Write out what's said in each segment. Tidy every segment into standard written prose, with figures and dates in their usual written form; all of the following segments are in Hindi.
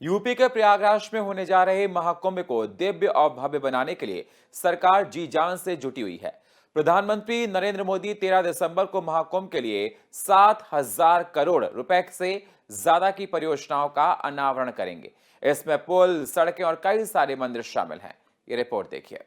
यूपी के प्रयागराज में होने जा रहे महाकुंभ को दिव्य और भव्य बनाने के लिए सरकार जी जान से जुटी हुई है। प्रधानमंत्री नरेंद्र मोदी 13 दिसंबर को महाकुंभ के लिए 7,000 करोड़ रुपए से ज्यादा की परियोजनाओं का अनावरण करेंगे। इसमें पुल, सड़कें और कई सारे मंदिर शामिल हैं। ये रिपोर्ट देखिए।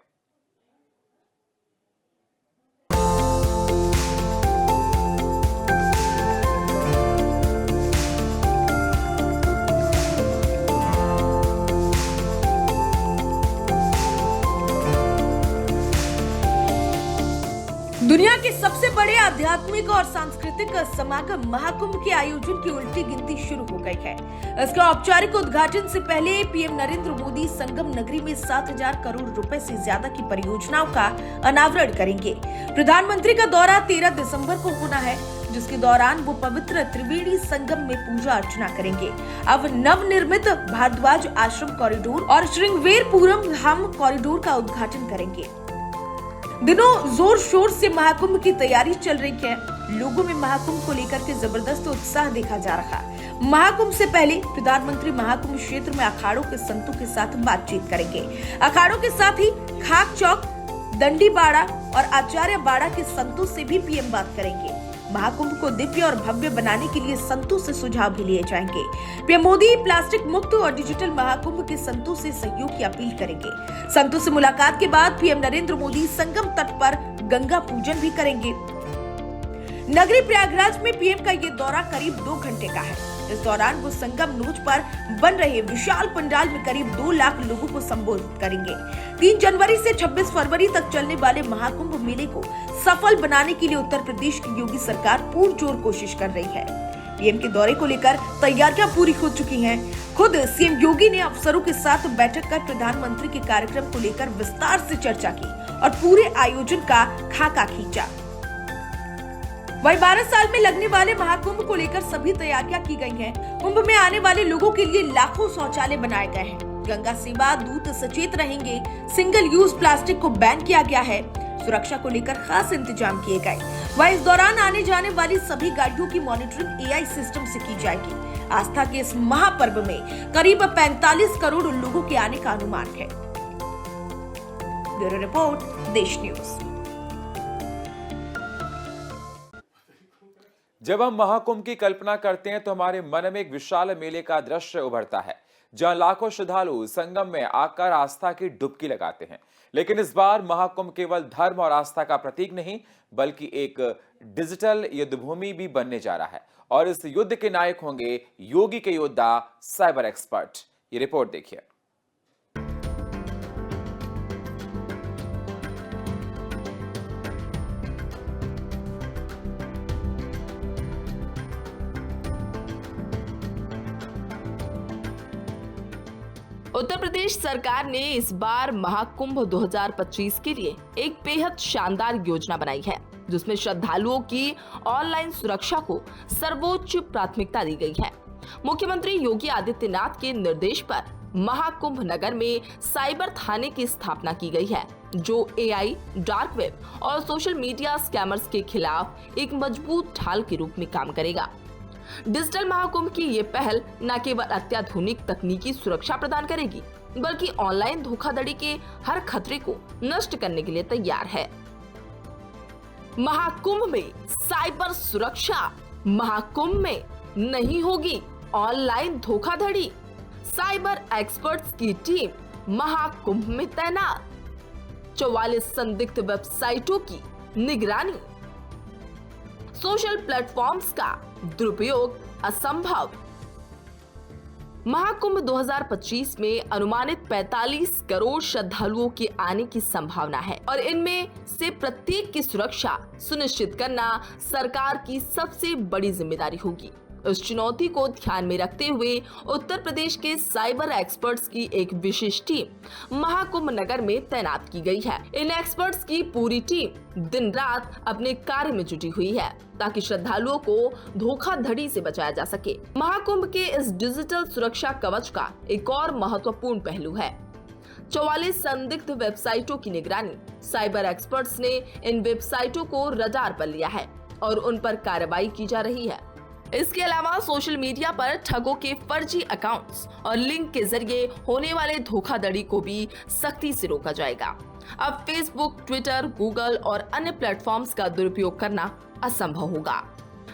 दुनिया के सबसे बड़े आध्यात्मिक और सांस्कृतिक समागम महाकुंभ के आयोजन की उल्टी गिनती शुरू हो गई है। इसके औपचारिक उद्घाटन से पहले पीएम नरेंद्र मोदी संगम नगरी में 7,000 करोड़ रुपए से ज्यादा की परियोजनाओं का अनावरण करेंगे। प्रधानमंत्री का दौरा 13 दिसंबर को होना है, जिसके दौरान वो पवित्र त्रिवेणी संगम में पूजा अर्चना करेंगे। अब नवनिर्मित भारद्वाज आश्रम कॉरिडोर और श्रृंगवेरपुरम धाम कॉरिडोर का उद्घाटन करेंगे। दिनों जोर शोर से महाकुंभ की तैयारी चल रही है। लोगों में महाकुंभ को लेकर के जबरदस्त उत्साह देखा जा रहा है। महाकुंभ से पहले प्रधानमंत्री महाकुंभ क्षेत्र में अखाड़ों के संतों के साथ बातचीत करेंगे। अखाड़ों के साथ ही खाक चौक, दंडी बाड़ा और आचार्य बाड़ा के संतों से भी पीएम बात करेंगे। महाकुंभ को दिव्य और भव्य बनाने के लिए संतों से सुझाव भी लिए जाएंगे। पीएम मोदी प्लास्टिक मुक्त और डिजिटल महाकुंभ के संतों से सहयोग की अपील करेंगे। संतों से मुलाकात के बाद पीएम नरेंद्र मोदी संगम तट पर गंगा पूजन भी करेंगे। नगरी प्रयागराज में पीएम का ये दौरा करीब 2 घंटे का है। इस दौरान वो संगम नोच पर बन रहे विशाल पंडाल में करीब 2 लाख लोगों को संबोधित करेंगे। 3 जनवरी से 26 फरवरी तक चलने वाले महाकुंभ मेले को सफल बनाने के लिए उत्तर प्रदेश की योगी सरकार पुरजोर कोशिश कर रही है। पीएम के दौरे को लेकर तैयारियां पूरी हो चुकी हैं। खुद सीएम योगी ने अफसरों के साथ बैठक कर प्रधानमंत्री के कार्यक्रम को लेकर विस्तार से चर्चा की और पूरे आयोजन का खाका खींचा। वही 12 साल में लगने वाले महाकुंभ को लेकर सभी तैयारियां की गई हैं। कुंभ में आने वाले लोगों के लिए लाखों शौचालय बनाए गए हैं। गंगा सेवा दूत सचेत रहेंगे। सिंगल यूज प्लास्टिक को बैन किया गया है। सुरक्षा को लेकर खास इंतजाम किए गए। वहीं इस दौरान आने जाने वाली सभी गाड़ियों की मॉनिटरिंग एआई सिस्टम से की जाएगी। आस्था के इस महापर्व में करीब 45 करोड़ लोगों के आने का अनुमान है। ब्यूरो रिपोर्ट, देश न्यूज। जब हम महाकुंभ की कल्पना करते हैं तो हमारे मन में एक विशाल मेले का दृश्य उभरता है, जहां लाखों श्रद्धालु संगम में आकर आस्था की डुबकी लगाते हैं। लेकिन इस बार महाकुंभ केवल धर्म और आस्था का प्रतीक नहीं, बल्कि एक डिजिटल युद्ध भूमि भी बनने जा रहा है। और इस युद्ध के नायक होंगे योगी के योद्धा, साइबर एक्सपर्ट। ये रिपोर्ट देखिए। उत्तर प्रदेश सरकार ने इस बार महाकुंभ 2025 के लिए एक बेहद शानदार योजना बनाई है, जिसमें श्रद्धालुओं की ऑनलाइन सुरक्षा को सर्वोच्च प्राथमिकता दी गई है। मुख्यमंत्री योगी आदित्यनाथ के निर्देश पर महाकुंभ नगर में साइबर थाने की स्थापना की गई है, जो एआई, डार्क वेब और सोशल मीडिया स्कैमर्स के खिलाफ एक मजबूत ढाल के रूप में काम करेगा। डिजिटल महाकुंभ की ये पहल न केवल अत्याधुनिक तकनीकी सुरक्षा प्रदान करेगी, बल्कि ऑनलाइन धोखाधड़ी के हर खतरे को नष्ट करने के लिए तैयार है। महाकुंभ में साइबर सुरक्षा। महाकुंभ में नहीं होगी ऑनलाइन धोखाधड़ी। साइबर एक्सपर्ट्स की टीम महाकुंभ में तैनात। 44 संदिग्ध वेबसाइटों की निगरानी। सोशल प्लेटफॉर्म्स का दुरुपयोग असंभव। महाकुंभ 2025 में अनुमानित 45 करोड़ श्रद्धालुओं के आने की संभावना है और इनमें से प्रत्येक की सुरक्षा सुनिश्चित करना सरकार की सबसे बड़ी जिम्मेदारी होगी। इस चुनौती को ध्यान में रखते हुए उत्तर प्रदेश के साइबर एक्सपर्ट्स की एक विशेष टीम महाकुंभ नगर में तैनात की गई है। इन एक्सपर्ट्स की पूरी टीम दिन रात अपने कार्य में जुटी हुई है, ताकि श्रद्धालुओं को धोखाधड़ी से बचाया जा सके। महाकुंभ के इस डिजिटल सुरक्षा कवच का एक और महत्वपूर्ण पहलू है 44 संदिग्ध वेबसाइटों की निगरानी। साइबर एक्सपर्ट्स ने इन वेबसाइटों को रडार पर लिया है और उन पर कार्रवाई की जा रही है। इसके अलावा सोशल मीडिया पर ठगों के फर्जी अकाउंट्स और लिंक के जरिए होने वाले धोखाधड़ी को भी सख्ती से रोका जाएगा। अब फेसबुक, ट्विटर, गूगल और अन्य प्लेटफॉर्म्स का दुरुपयोग करना असंभव होगा।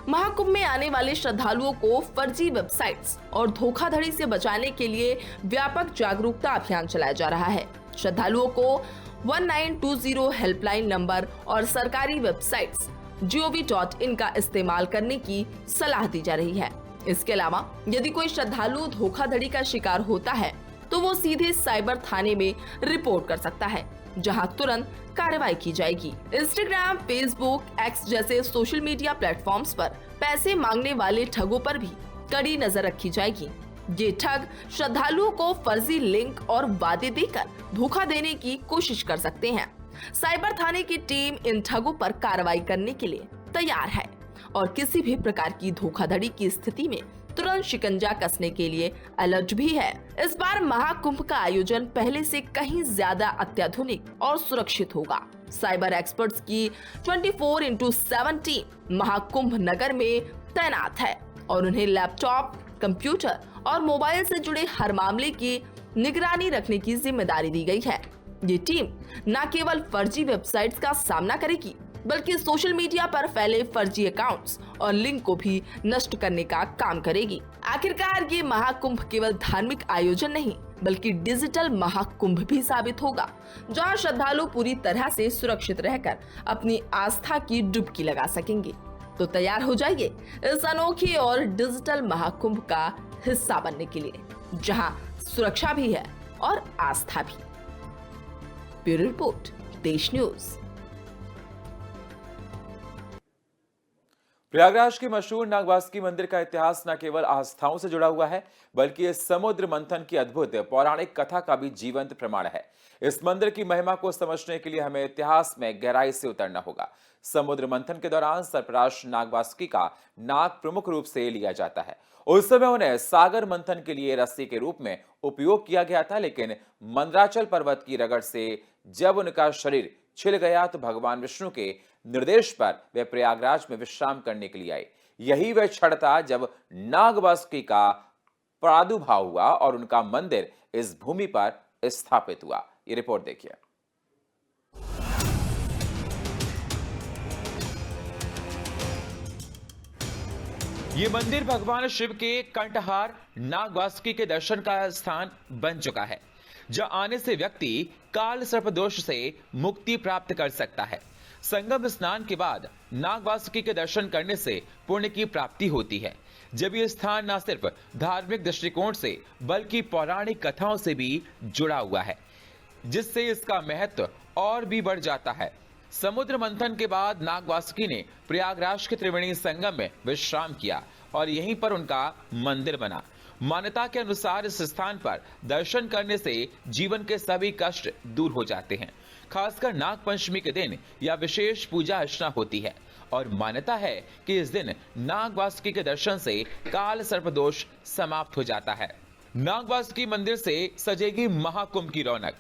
महाकुंभ में आने वाले श्रद्धालुओं को फर्जी वेबसाइट्स और धोखाधड़ी से बचाने के लिए व्यापक जागरूकता अभियान चलाया जा रहा है। श्रद्धालुओं को 1920 हेल्पलाइन नंबर और सरकारी वेबसाइट्स gov.in का इस्तेमाल करने की सलाह दी जा रही है। इसके अलावा यदि कोई श्रद्धालु धोखाधड़ी का शिकार होता है तो वो सीधे साइबर थाने में रिपोर्ट कर सकता है, जहां तुरंत कार्रवाई की जाएगी। इंस्टाग्राम, फेसबुक, एक्स जैसे सोशल मीडिया प्लेटफॉर्म्स पर पैसे मांगने वाले ठगों पर भी कड़ी नजर रखी जाएगी। ये ठग श्रद्धालुओं को फर्जी लिंक और वादे देकर धोखा देने की कोशिश कर सकते हैं। साइबर थाने की टीम इन ठगों पर कार्रवाई करने के लिए तैयार है और किसी भी प्रकार की धोखाधड़ी की स्थिति में तुरंत शिकंजा कसने के लिए अलर्ट भी है। इस बार महाकुंभ का आयोजन पहले से कहीं ज्यादा अत्याधुनिक और सुरक्षित होगा। साइबर एक्सपर्ट्स की 24/7 टीम महाकुंभ नगर में तैनात है और उन्हें लैपटॉप, कंप्यूटर और मोबाइल से जुड़े हर मामले की निगरानी रखने की जिम्मेदारी दी गई है। ये टीम न केवल फर्जी वेबसाइट्स का सामना करेगी बल्कि सोशल मीडिया पर फैले फर्जी अकाउंट्स और लिंक को भी नष्ट करने का काम करेगी। आखिरकार ये महाकुंभ केवल धार्मिक आयोजन नहीं बल्कि डिजिटल महाकुंभ भी साबित होगा, जहां श्रद्धालु पूरी तरह से सुरक्षित रहकर अपनी आस्था की डुबकी लगा सकेंगे। तो तैयार हो जाइए इस अनोखे और डिजिटल महाकुंभ का हिस्सा बनने के लिए, जहां सुरक्षा भी है और आस्था भी। ब्यूरो रिपोर्ट, देश न्यूज। प्रयागराज के मशहूर नागवासुकी मंदिर का इतिहास न केवल आस्थाओं से जुड़ा हुआ है बल्कि इस समुद्र मंथन की अद्भुत पौराणिक कथा का भी जीवंत प्रमाण है। इस मंदिर की महिमा को समझने के लिए हमें इतिहास में गहराई से उतरना होगा। समुद्र मंथन के दौरान सरपराश नागवासुकी का नाग प्रमुख रूप से लिया जाता है। उस समय उन्हें सागर मंथन के लिए रस्सी के रूप में उपयोग किया गया था, लेकिन मंदराचल पर्वत की रगड़ से जब उनका शरीर छिल गया तो भगवान विष्णु के निर्देश पर वे प्रयागराज में विश्राम करने के लिए आए। यही वह क्षण था जब नागवासुकी का प्रादुर्भाव हुआ और उनका मंदिर इस भूमि पर स्थापित हुआ। ये रिपोर्ट देखिए। ये मंदिर भगवान शिव के कंठहार नागवासुकी के दर्शन का स्थान बन चुका है, जहां आने से व्यक्ति काल सर्प दोष से मुक्ति प्राप्त कर सकता है। संगम स्नान के बाद नागवासुकी के दर्शन करने से पुण्य की प्राप्ति होती है। जब ये स्थान न सिर्फ धार्मिक दृष्टिकोण से बल्कि पौराणिक कथाओं से भी जुड़ा हुआ है, जिससे इसका महत्व और भी बढ़ जाता है। समुद्र मंथन के बाद नागवासुकी ने प्रयागराज के त्रिवेणी संगम में विश्राम किया और यहीं पर उनका मंदिर बना। मान्यता के अनुसार इस स्थान पर दर्शन करने से जीवन के सभी कष्ट दूर हो जाते हैं। खासकर नाग पंचमी के दिन यह विशेष पूजा अर्चना होती है और मान्यता है कि इस दिन नागवासुकी के दर्शन से काल सर्प दोष समाप्त हो जाता है। नागवासुकी मंदिर से सजेगी महाकुंभ की रौनक।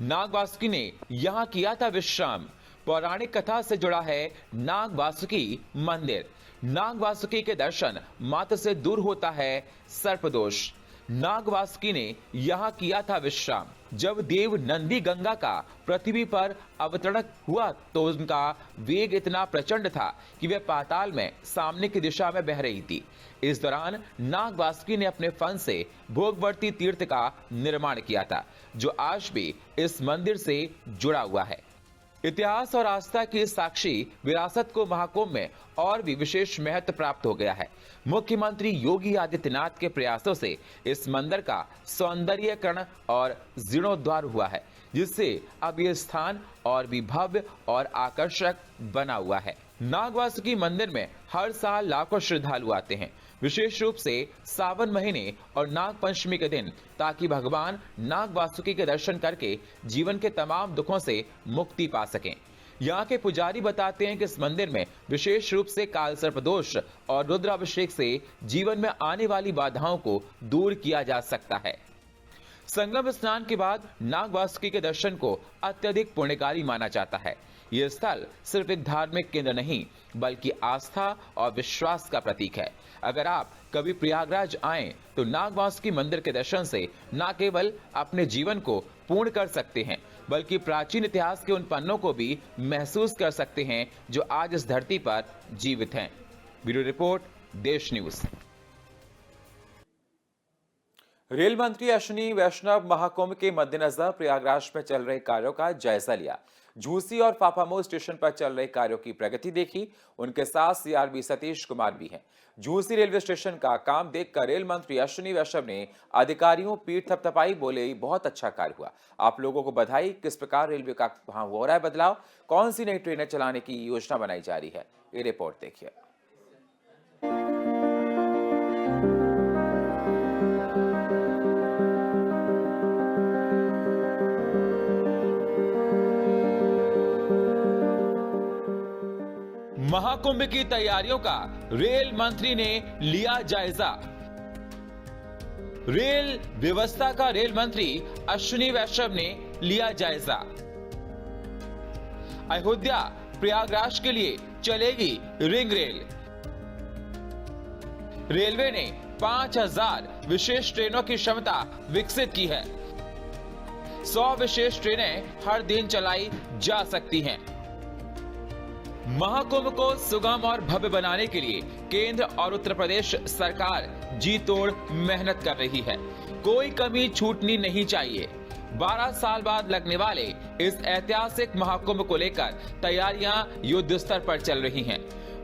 नागवासुकी ने यहाँ किया था विश्राम। पौराणिक कथा से जुड़ा है नागवासुकी मंदिर। नागवासुकी के दर्शन मात्र से दूर होता है सर्पदोष। नागवासुकी ने यहाँ किया था विश्राम। जब देव नंदी गंगा का पृथ्वी पर अवतरण हुआ तो उनका वेग इतना प्रचंड था कि वह पाताल में सामने की दिशा में बह रही थी। इस दौरान नागवासुकी ने अपने फन से भोगवती तीर्थ का निर्माण किया था, जो आज भी इस मंदिर से जुड़ा हुआ है। इतिहास और आस्था की साक्षी विरासत को महाकुंभ में और भी विशेष महत्व प्राप्त हो गया है। मुख्यमंत्री योगी आदित्यनाथ के प्रयासों से इस मंदिर का सौंदर्यीकरण और जीर्णोद्धार हुआ है, जिससे अब यह स्थान और भी भव्य और आकर्षक बना हुआ है। नागवासुकी मंदिर में हर साल लाखों श्रद्धालु आते हैं, विशेष रूप से सावन महीने और नाग पंचमी के दिन, ताकि भगवान नागवासुकी के दर्शन करके जीवन के तमाम दुखों से मुक्ति पा सकें। यहाँ के पुजारी बताते हैं कि इस मंदिर में विशेष रूप से काल सर्पदोष और रुद्राभिषेक से जीवन में आने वाली बाधाओं को दूर किया जा सकता है। संगम स्नान के बाद नाग वासुकी के दर्शन को अत्यधिक पुण्यकारी माना जाता है। यह स्थल सिर्फ एक धार्मिक केंद्र नहीं बल्कि आस्था और विश्वास का प्रतीक है। अगर आप कभी प्रयागराज आएं तो नाग वासुकी मंदिर के दर्शन से न केवल अपने जीवन को पूर्ण कर सकते हैं बल्कि प्राचीन इतिहास के उन पन्नों को भी महसूस कर सकते हैं जो आज इस धरती पर जीवित हैं। ब्यूरो रिपोर्ट, देश न्यूज। रेल मंत्री अश्विनी वैष्णव महाकुंभ के मद्देनजर प्रयागराज में चल रहे कार्यों का जायजा लिया। झूसी और फाफामऊ स्टेशन पर चल रहे कार्यों की प्रगति देखी। उनके साथ सीआरबी सतीश कुमार भी हैं। झूसी रेलवे स्टेशन का काम देखकर रेल मंत्री अश्विनी वैष्णव ने अधिकारियों पीठ थपथपाई, बोले बहुत अच्छा कार्य हुआ, आप लोगों को बधाई। किस प्रकार रेलवे का वहां हो रहा है बदलाव, कौन सी नई ट्रेनें चलाने की योजना बनाई जा रही है, ये रिपोर्ट देखिए। महाकुंभ की तैयारियों का रेल मंत्री ने लिया जायजा। रेल व्यवस्था का रेल मंत्री अश्विनी वैष्णव ने लिया जायजा। अयोध्या प्रयागराज के लिए चलेगी रिंग रेल। रेलवे ने 5000 विशेष ट्रेनों की क्षमता विकसित की है। 100 विशेष ट्रेनें हर दिन चलाई जा सकती हैं। महाकुंभ को सुगम और भव्य बनाने के लिए केंद्र और उत्तर प्रदेश सरकार जी तोड़ मेहनत कर रही है। कोई कमी छूटनी नहीं चाहिए। 12 साल बाद लगने वाले इस ऐतिहासिक महाकुंभ को लेकर तैयारियां युद्ध स्तर पर चल रही हैं।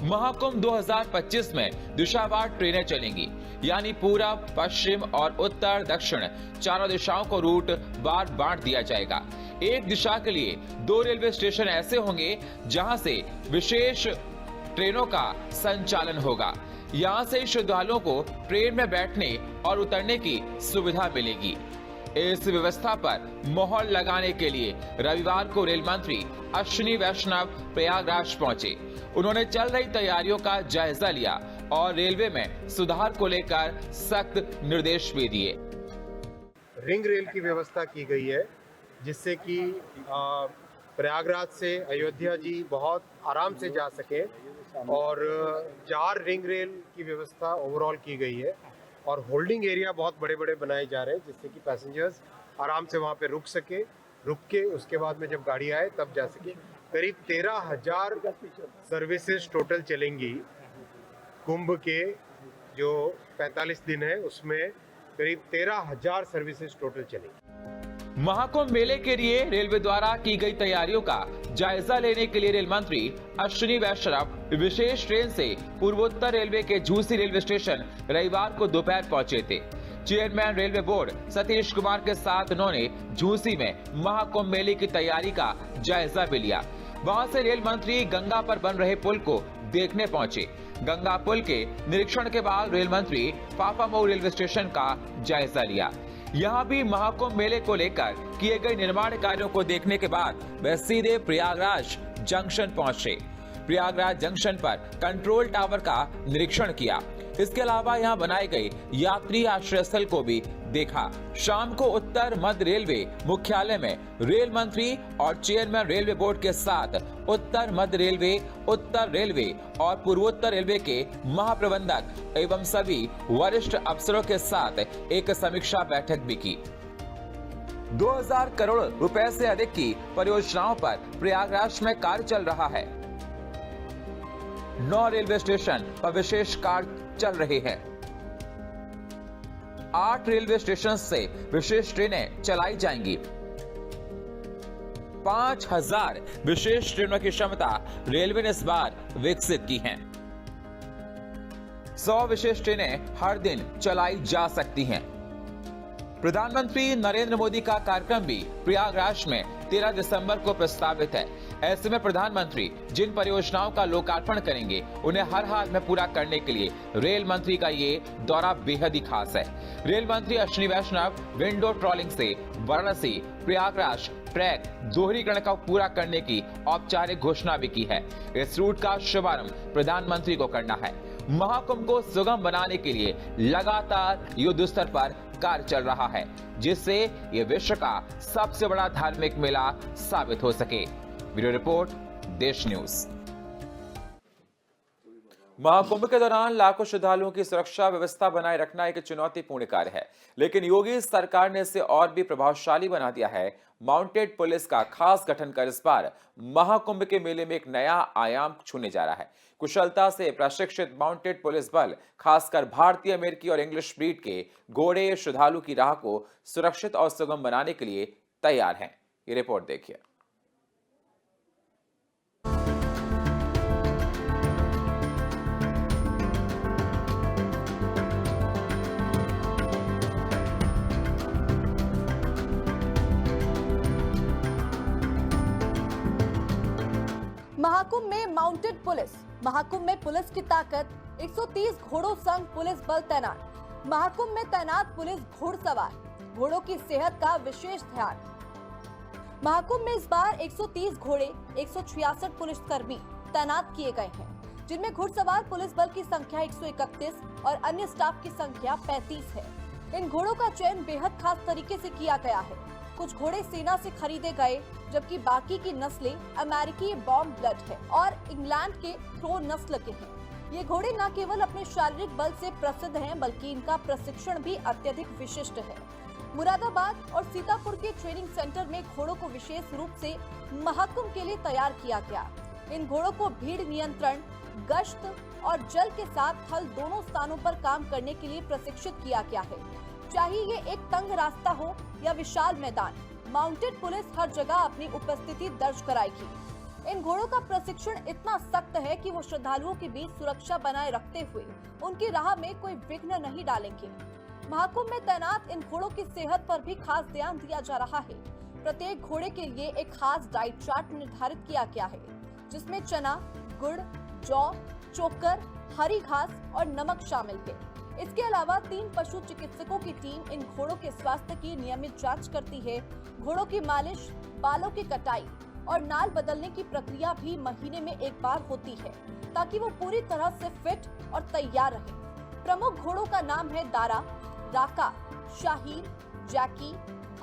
महाकुंभ 2025 में दिशावार ट्रेनें चलेंगी, यानी पूरब, पश्चिम और उत्तर दक्षिण चारों दिशाओं को रूट बार बांट दिया जाएगा। एक दिशा के लिए 2 रेलवे स्टेशन ऐसे होंगे जहां से विशेष ट्रेनों का संचालन होगा। यहां से श्रद्धालुओं को ट्रेन में बैठने और उतरने की सुविधा मिलेगी। इस व्यवस्था पर मोहर लगाने के लिए रविवार को रेल मंत्री अश्विनी वैष्णव प्रयागराज पहुंचे। उन्होंने चल रही तैयारियों का जायजा लिया और रेलवे में सुधार को लेकर सख्त निर्देश भी दिए। रिंग रेल की व्यवस्था की गई है जिससे कि प्रयागराज से अयोध्या जी बहुत आराम से जा सके और 4 रिंग रेल की व्यवस्था ओवरऑल की गई है और होल्डिंग एरिया बहुत बड़े बड़े बनाए जा रहे हैं जिससे कि पैसेंजर्स आराम से वहाँ पे रुक के उसके बाद में जब गाड़ी आए तब जा सके। करीब 13,000 सर्विसेज टोटल चलेंगी। कुंभ के जो 45 दिन है उसमें करीब 13,000 सर्विसेज टोटल चलेंगी। महाकुंभ मेले के लिए रेलवे द्वारा की गई तैयारियों का जायजा लेने के लिए रेल मंत्री अश्विनी वैष्णव विशेष ट्रेन से पूर्वोत्तर रेलवे के झूसी रेलवे स्टेशन रविवार को दोपहर पहुंचे थे। Chairman railway board Satish Kumar के साथ उन्होंने झूसी में महाकुंभ मेले की तैयारी का जायजा भी लिया। वहां से रेल मंत्री गंगा पर बन रहे पुल को देखने पहुंचे। गंगा पुल के निरीक्षण के बाद रेल मंत्री फाफामऊ रेलवे स्टेशन का जायजा लिया। यहाँ भी महाकुंभ मेले को लेकर किए गए निर्माण कार्यों को देखने के बाद वे सीधे प्रयागराज जंक्शन पहुंचे। प्रयागराज जंक्शन पर कंट्रोल टावर का निरीक्षण किया। इसके अलावा यहाँ बनाए गए यात्री आश्रय स्थल को भी देखा। शाम को उत्तर मध्य रेलवे मुख्यालय में रेल मंत्री और चेयरमैन रेलवे बोर्ड के साथ उत्तर मध्य रेलवे, उत्तर रेलवे और पूर्वोत्तर रेलवे के महाप्रबंधक एवं सभी वरिष्ठ अफसरों के साथ एक समीक्षा बैठक भी की। 2000 करोड़ रुपए से अधिक की परियोजनाओं पर प्रयागराज में कार्य चल रहा है। 9 रेलवे स्टेशन पर विशेष कार्य चल रहे हैं। 8 रेलवे स्टेशन से विशेष ट्रेनें चलाई जाएंगी। 5000 विशेष ट्रेनों की क्षमता रेलवे ने इस बार विकसित की है। 100 विशेष ट्रेनें हर दिन चलाई जा सकती हैं। प्रधानमंत्री नरेंद्र मोदी का कार्यक्रम भी प्रयागराज में 13 दिसंबर को प्रस्तावित है। ऐसे में प्रधानमंत्री जिन परियोजनाओं का लोकार्पण करेंगे उन्हें हर हाल में पूरा करने के लिए रेल मंत्री का ये दौरा बेहद ही खास है। रेल मंत्री अश्विनी वैष्णव विंडो ट्रॉलिंग से वाराणसी प्रयागराज ट्रैक दोहरीकरण का पूरा करने की औपचारिक घोषणा भी की है। इस रूट का शुभारंभ प्रधानमंत्री को करना है। महाकुंभ को सुगम बनाने के लिए लगातार युद्ध स्तर पर कार्य चल रहा है, जिससे ये विश्व का सबसे बड़ा धार्मिक मेला साबित हो सके। ब्यूरो रिपोर्ट, देश न्यूज। महाकुंभ के दौरान लाखों श्रद्धालुओं की सुरक्षा व्यवस्था बनाए रखना एक चुनौतीपूर्ण कार्य है, लेकिन योगी सरकार ने इसे और भी प्रभावशाली बना दिया है। माउंटेड पुलिस का खास गठन कर इस बार महाकुंभ के मेले में एक नया आयाम छूने जा रहा है। कुशलता से प्रशिक्षित माउंटेड पुलिस बल खासकर भारतीय, अमेरिकी और इंग्लिश ब्रीड के घोड़े श्रद्धालु की राह को सुरक्षित और सुगम बनाने के लिए तैयार हैं। ये रिपोर्ट देखिए। महाकुंभ में माउंटेड पुलिस। महाकुंभ में पुलिस की ताकत, 130 घोड़ों संग पुलिस बल तैनात। महाकुंभ में तैनात पुलिस घुड़सवार, घोड़ों की सेहत का विशेष ध्यान। महाकुंभ में इस बार 130 घोड़े, 166 पुलिसकर्मी तैनात किए गए हैं, जिनमें घुड़सवार पुलिस बल की संख्या 131 और अन्य स्टाफ की संख्या 35 है। इन घोड़ों का चयन बेहद खास तरीके से किया गया है। कुछ घोड़े सेना से खरीदे गए, जबकि बाकी की नस्लें अमेरिकी बॉम्ब ब्लड है और इंग्लैंड के थ्रो नस्ल के हैं। ये घोड़े न केवल अपने शारीरिक बल से प्रसिद्ध हैं, बल्कि इनका प्रशिक्षण भी अत्यधिक विशिष्ट है। मुरादाबाद और सीतापुर के ट्रेनिंग सेंटर में घोड़ों को विशेष रूप से महाकुंभ के लिए तैयार किया गया। इन घोड़ों को भीड़ नियंत्रण, गश्त और जल के साथ थल दोनों स्थानों पर काम करने के लिए प्रशिक्षित किया गया है। चाहे ये एक तंग रास्ता हो या विशाल मैदान, माउंटेड पुलिस हर जगह अपनी उपस्थिति दर्ज कराएगी। इन घोड़ों का प्रशिक्षण इतना सख्त है कि वो श्रद्धालुओं के बीच सुरक्षा बनाए रखते हुए उनकी राह में कोई विघ्न नहीं डालेंगे। महाकुंभ में तैनात इन घोड़ों की सेहत पर भी खास ध्यान दिया जा रहा है। प्रत्येक घोड़े के लिए एक खास डाइट चार्ट निर्धारित किया गया है, जिसमें चना, गुड़, जौ, चोकर, हरी घास और नमक शामिल है। इसके अलावा 3 पशु चिकित्सकों की टीम इन घोड़ों के स्वास्थ्य की नियमित जांच करती है। घोड़ों की मालिश, बालों की कटाई और नाल बदलने की प्रक्रिया भी महीने में एक बार होती है, ताकि वो पूरी तरह से फिट और तैयार रहे। प्रमुख घोड़ों का नाम है दारा, राका, शाहीन, जैकी,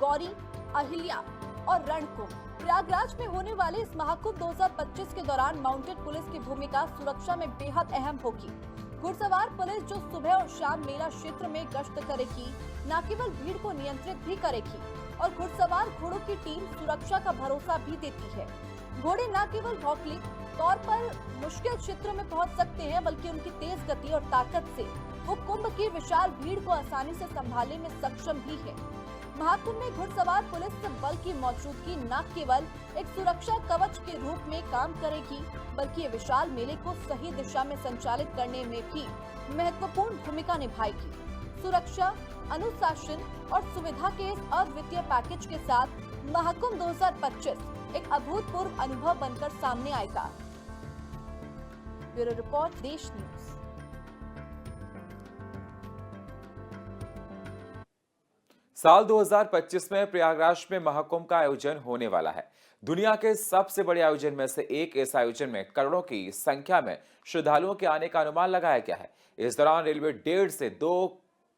गौरी, अहिल्या और रणकुंभ। प्रयागराज में होने वाले इस महाकुंभ 2025 के दौरान माउंटेड पुलिस की भूमिका सुरक्षा में बेहद अहम होगी। घुड़सवार पुलिस जो सुबह और शाम मेला क्षेत्र में गश्त करेगी, न केवल भीड़ को नियंत्रित भी करेगी और घुड़सवार घोड़ों की टीम सुरक्षा का भरोसा भी देती है। घोड़े न केवल भौगोलिक तौर पर मुश्किल क्षेत्र में पहुंच सकते हैं, बल्कि उनकी तेज गति और ताकत से वो कुंभ की विशाल भीड़ को आसानी से संभालने में सक्षम भी है। महाकुंभ में घुड़सवार पुलिस बल की मौजूदगी न केवल एक सुरक्षा कवच के रूप में काम करेगी, बल्कि ये विशाल मेले को सही दिशा में संचालित करने में भी महत्वपूर्ण भूमिका निभाएगी। सुरक्षा, अनुशासन और सुविधा के इस अद्वितीय पैकेज के साथ महाकुंभ 2025 एक अभूतपूर्व अनुभव बनकर सामने आएगा। ब्यूरो रिपोर्ट, देश न्यूज। साल 2025 में प्रयागराज में महाकुंभ का आयोजन होने वाला है। दुनिया के सबसे बड़े आयोजन में से एक। इस आयोजन में करोड़ों की संख्या में श्रद्धालुओं के आने का अनुमान लगाया गया है। इस दौरान रेलवे 1.5 से 2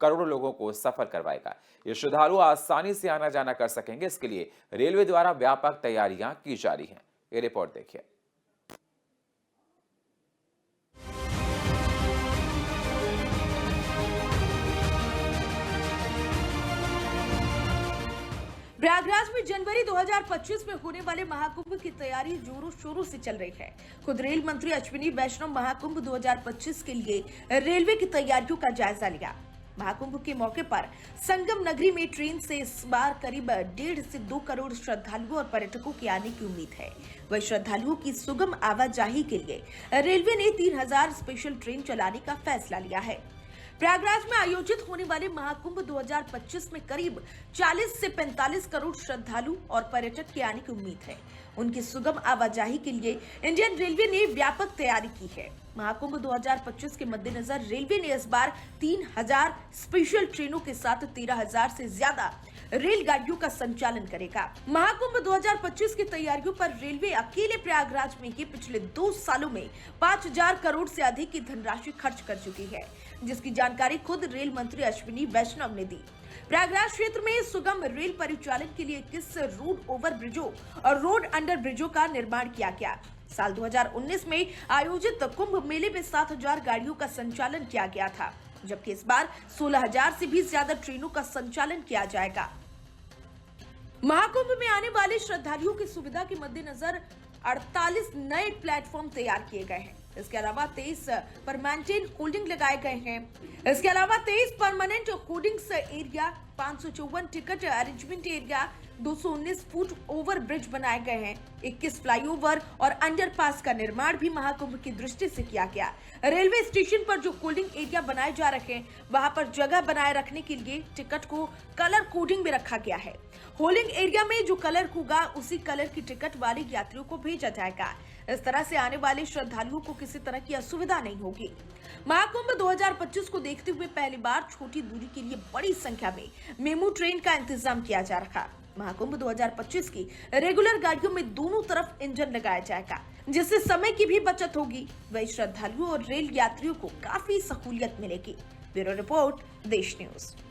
करोड़ लोगों को सफर करवाएगा। ये श्रद्धालु आसानी से आना जाना कर सकेंगे। इसके लिए रेलवे द्वारा व्यापक तैयारियां की जा रही हैं। ये रिपोर्ट देखिए। प्रयागराज में जनवरी 2025 में होने वाले महाकुंभ की तैयारी जोरों शोरों से चल रही है। खुद रेल मंत्री अश्विनी वैष्णव महाकुंभ 2025 के लिए रेलवे की तैयारियों का जायजा लिया। महाकुंभ के मौके पर संगम नगरी में ट्रेन से इस बार करीब 1.5 से 2 करोड़ श्रद्धालुओं और पर्यटकों के आने की उम्मीद है। वह श्रद्धालुओं की सुगम आवाजाही के लिए रेलवे ने 3000 स्पेशल ट्रेन चलाने का फैसला लिया है। प्रयागराज में आयोजित होने वाले महाकुंभ 2025 में करीब 40 से 45 करोड़ श्रद्धालु और पर्यटक के आने की उम्मीद है। उनकी सुगम आवाजाही के लिए इंडियन रेलवे ने व्यापक तैयारी की है। महाकुंभ 2025 के मद्देनजर रेलवे ने इस बार 3000 स्पेशल ट्रेनों के साथ 13,000 से ज्यादा रेलगाड़ियों का संचालन करेगा। महाकुंभ 2025 की तैयारियों पर रेलवे अकेले प्रयागराज में ही पिछले 2 सालों में 5000 करोड़ से अधिक की धनराशि खर्च कर चुकी है, जिसकी जानकारी खुद रेल मंत्री अश्विनी वैष्णव ने दी। प्रयागराज क्षेत्र में सुगम रेल परिचालन के लिए 21 रोड ओवर ब्रिजों और रोड अंडर ब्रिजों का निर्माण किया गया। साल 2019 में आयोजित कुंभ मेले में 7,000 गाड़ियों का संचालन किया गया था, जबकि इस बार 16,000 से भी ज्यादा ट्रेनों का संचालन किया जाएगा। महाकुंभ में आने वाले श्रद्धालुओं की सुविधा के मद्देनजर 48 नए प्लेटफॉर्म तैयार किए गए हैं। इसके अलावा 23 परमानेंट होल्डिंग लगाए गए हैं। इसके अलावा 23 permanent holdings area, 554 ticket arrangement area, 219 foot over bridge बनाए गए हैं। 21 फ्लाईओवर और अंडरपास का निर्माण भी महाकुंभ की दृष्टि से किया गया। रेलवे स्टेशन पर जो कोडिंग एरिया बनाए जा रहे हैं, वहां पर जगह बनाए रखने के लिए टिकट को कलर कोडिंग में रखा गया है। होल्डिंग एरिया में जो कलर होगा उसी कलर की टिकट वाले यात्रियों को भेजा जाएगा। इस तरह से आने वाले श्रद्धालुओं को किसी तरह की असुविधा नहीं होगी। महाकुंभ 2025 को देखते हुए पहली बार छोटी दूरी के लिए बड़ी संख्या में मेमू ट्रेन का इंतजाम किया जा रहा। महाकुंभ 2025 की रेगुलर गाड़ियों में दोनों तरफ इंजन लगाया जाएगा, जिससे समय की भी बचत होगी। वही श्रद्धालुओं और रेल यात्रियों को काफी सहूलियत मिलेगी। ब्यूरो रिपोर्ट, देश न्यूज।